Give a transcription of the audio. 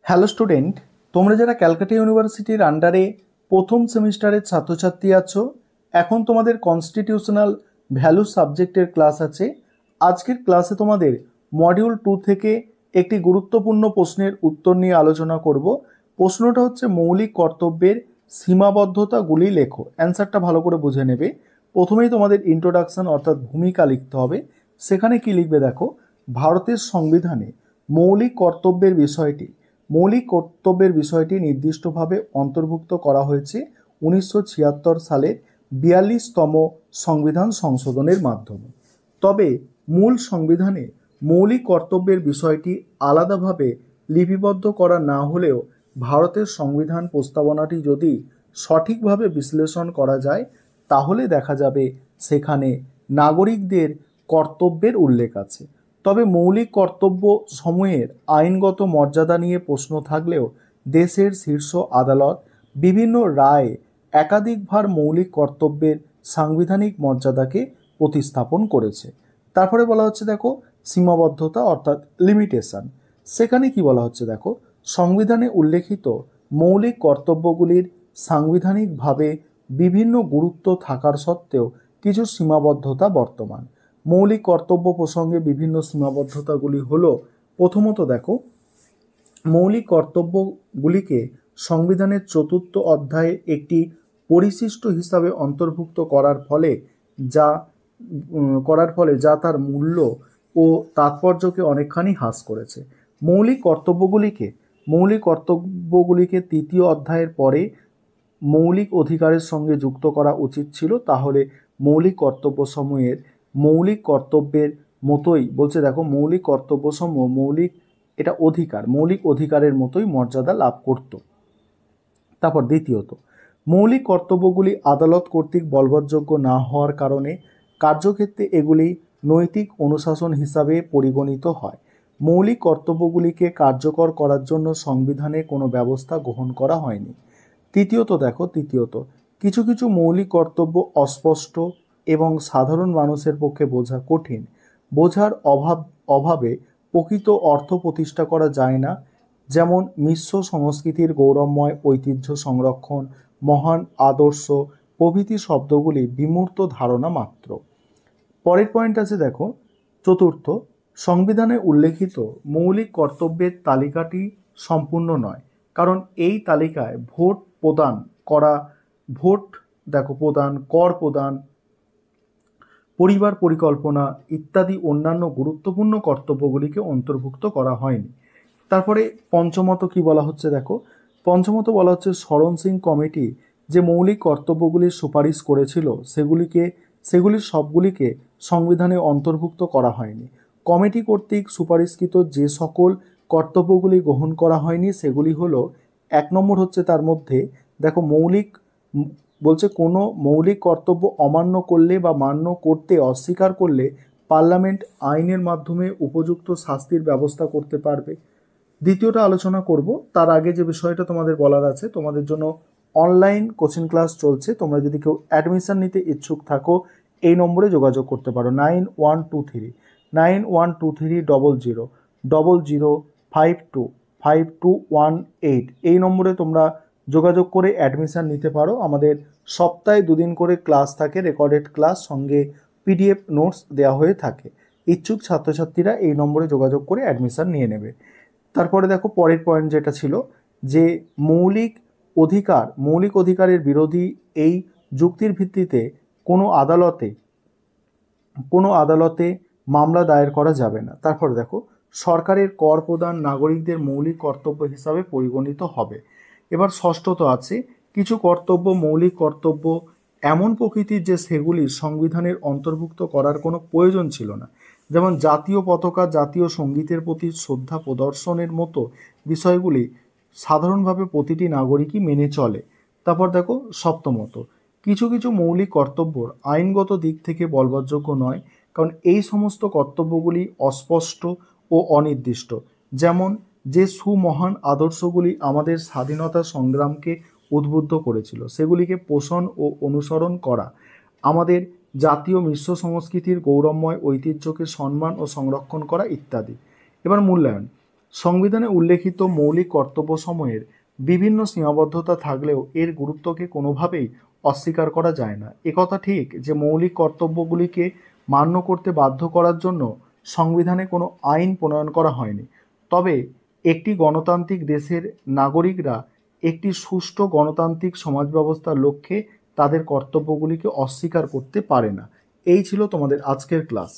Hello student, তোমরা যারা ক্যালকাটা ইউনিভার্সিটির আন্ডারে প্রথম সেমিস্টারের ছাত্রছাত্রী আছো, এখন তোমাদের কনস্টিটিউশনাল ভ্যালু সাবজেক্টের ক্লাস আছে। আজকের ক্লাসে তোমাদের মডিউল 2 থেকে একটি গুরুত্বপূর্ণ প্রশ্নের উত্তর নিয়ে আলোচনা করব। প্রশ্নটা হচ্ছে মৌলিক কর্তব্যের সীমাবদ্ধতাগুলি লেখো। অ্যান্সারটা ভালো করে বুঝে নেবে। প্রথমেই তোমাদের ইন্ট্রোডাকশন অর্থাৎ ভূমিকা লিখতে হবে। সেখানে কি লিখবে দেখো, ভারতের সংবিধানে মৌলিক কর্তব্যের বিষয়টি নির্দিষ্টভাবে অন্তর্ভুক্ত করা হয়েছে 1976 সালের 42তম সংবিধান সংশোধনের মাধ্যমে। তবে মূল সংবিধানে মৌলিক কর্তব্যের বিষয়টি আলাদাভাবে লিপিবদ্ধ করা না হলেও ভারতের সংবিধান প্রস্তাবনাটি যদি সঠিকভাবে বিশ্লেষণ করা যায় তাহলে দেখা যাবে সেখানে নাগরিকদের কর্তব্যের উল্লেখ আছে। তবে মৌলিক কর্তব্য সমূহের আইনগত মর্যাদা নিয়ে প্রশ্ন থাকলেও দেশের শীর্ষ আদালত বিভিন্ন রায়ে একাধিকবার মৌলিক কর্তব্যের সাংবিধানিক মর্যাদাকে প্রতিস্থাপন করেছে। তারপরে বলা হচ্ছে দেখো সীমাবদ্ধতা অর্থাৎ লিমিটেশন। সেখানে কি বলা হচ্ছে দেখো, সংবিধানে উল্লেখিত মৌলিক কর্তব্যগুলির সাংবিধানিকভাবে বিভিন্ন গুরুত্ব থাকার সত্ত্বেও কিছু সীমাবদ্ধতা বর্তমান। মৌলিক কর্তব্য প্রসঙ্গে বিভিন্ন সীমাবদ্ধতাগুলি হলো, প্রথমত দেখো, মৌলিক কর্তব্যগুলিকে সংবিধানের 4th অধ্যায়ে একটি পরিশিষ্ট হিসাবে অন্তর্ভুক্ত করার ফলে যা তার মূল্য ও তাৎপর্যকে অনেকখানি হ্রাস করেছে। মৌলিক কর্তব্যগুলিকে 3য় অধ্যায়ের পরে মৌলিক অধিকারের সঙ্গে যুক্ত করা উচিত ছিল, তাহলে মৌলিক কর্তব্যসমূহের মৌলিক কর্তব্যের মতোই বলছে দেখো, মৌলিক কর্তব্যসমূহ মৌলিক অধিকারের মতোই মর্যাদা লাভ করত। তারপর দ্বিতীয়ত, মৌলিক কর্তব্যগুলি আদালত কর্তৃক বলবৎযোগ্য না হওয়ার কারণে কার্যক্ষেত্রে এগুলি নৈতিক অনুশাসন হিসাবে পরিগণিত হয়। মৌলিক কর্তব্যগুলিকে কার্যকর করার জন্য সংবিধানে কোনো ব্যবস্থা গ্রহণ করা হয়নি। তৃতীয়ত, কিছু কিছু মৌলিক কর্তব্য অস্পষ্ট এবং সাধারণ মানুষের পক্ষে বোঝা কঠিন। বোঝার অভাবে প্রকৃত অর্থ প্রতিষ্ঠা করা যায় না, যেমন মিশ্র সংস্কৃতির গৌরবময় ঐতিহ্য সংরক্ষণ, মহান আদর্শ প্রভৃতি শব্দগুলি বিমূর্ত ধারণা মাত্র। পরের পয়েন্ট আছে দেখো, চতুর্থ, সংবিধানে উল্লেখিত মৌলিক কর্তব্যের তালিকাটি সম্পূর্ণ নয়, কারণ এই তালিকায় ভোট প্রদান, কর প্রদান, পরিবার পরিকল্পনা ইত্যাদি অন্যান্য গুরুত্বপূর্ণ কর্তব্যগুলিকে অন্তর্ভুক্ত করা হয়নি। তারপরে পঞ্চমত কি বলা হচ্ছে দেখো, পঞ্চমত বলা হচ্ছে শরণ সিং কমিটি যে মৌলিক কর্তব্যগুলির সুপারিশ করেছিল সেগুলির সবগুলিকে সংবিধানে অন্তর্ভুক্ত করা হয়নি। কমিটি কর্তৃক সুপারিশকৃত যে সকল কর্তব্যগুলি গ্রহণ করা হয়নি সেগুলি হলো, 1 নম্বর হচ্ছে তার মধ্যে দেখো, কোনো মৌলিক কর্তব্য অমান্য করলে বা মান্য করতে অস্বীকার করলে পার্লামেন্ট আইনের মাধ্যমে উপযুক্ত শাস্তির ব্যবস্থা করতে পারবে। দ্বিতীয়টা আলোচনা করব, তার আগে যে বিষয়টা তোমাদের বলার আছে, তোমাদের জন্য অনলাইন কোচিং ক্লাস চলছে। তোমরা যদি কেউ অ্যাডমিশন নিতে ইচ্ছুক থাকো এই নম্বরে যোগাযোগ করতে পারো, 91230000525218। এই নম্বরে তোমরা যোগাযোগ করে অ্যাডমিশন নিতে পারো। আমাদের সপ্তাহে 2 দিন করে ক্লাস থাকে, রেকর্ডেড ক্লাস, সঙ্গে PDF নোটস দেওয়া হয়ে থাকে। ইচ্ছুক ছাত্রছাত্রীরা এই নম্বরে যোগাযোগ করে অ্যাডমিশন নিয়ে নেবে। তারপরে দেখো পরের পয়েন্ট যেটা ছিল, যে মৌলিক অধিকারের বিরোধী এই যুক্তির ভিত্তিতে কোনো আদালতে মামলা দায়ের করা যাবে না। তারপরে দেখো, সরকারের কর প্রদান নাগরিকদের মৌলিক কর্তব্য হিসাবে পরিগণিত হবে। এবার ষষ্ঠত আছে, কিছু কর্তব্য মৌলিক কর্তব্য এমন প্রকৃতির যে সেগুলি সংবিধানের অন্তর্ভুক্ত করার কোনো প্রয়োজন ছিল না, যেমন জাতীয় পতাকা, জাতীয় সঙ্গীতের প্রতি শ্রদ্ধা প্রদর্শনের মতো বিষয়গুলি সাধারণভাবে প্রতিটি নাগরিকই মেনে চলে। তারপর দেখো সপ্তমত, কিছু কিছু মৌলিক কর্তব্য আইনগত দিক থেকে বলবৎযোগ্য নয়, কারণ এই সমস্ত কর্তব্যগুলি অস্পষ্ট ও অনির্দিষ্ট। যেমন যে সুমহান আদর্শগুলি আমাদের স্বাধীনতা সংগ্রামকে উদ্বুদ্ধ করেছিল সেগুলিকে পোষণ ও অনুসরণ করা, আমাদের জাতীয় মিশ্র সংস্কৃতির গৌরবময় ঐতিহ্যকে সম্মান ও সংরক্ষণ করা ইত্যাদি। এবার মূল্যায়ন, সংবিধানে উল্লেখিত মৌলিক কর্তব্যসমূহের বিভিন্ন সীমাবদ্ধতা থাকলেও এর গুরুত্বকে কোনোভাবেই অস্বীকার করা যায় না। একথা ঠিক যে মৌলিক কর্তব্যগুলিকে মান্য করতে বাধ্য করার জন্য সংবিধানে কোনো আইন প্রণয়ন করা হয়নি। তবে একটি গণতান্ত্রিক দেশের নাগরিকরা একটি সুষ্ঠু গণতান্ত্রিক সমাজ ব্যবস্থার লক্ষ্যে তাদের কর্তব্যগুলিকে অস্বীকার করতে পারে না। এই ছিল তোমাদের আজকের ক্লাস।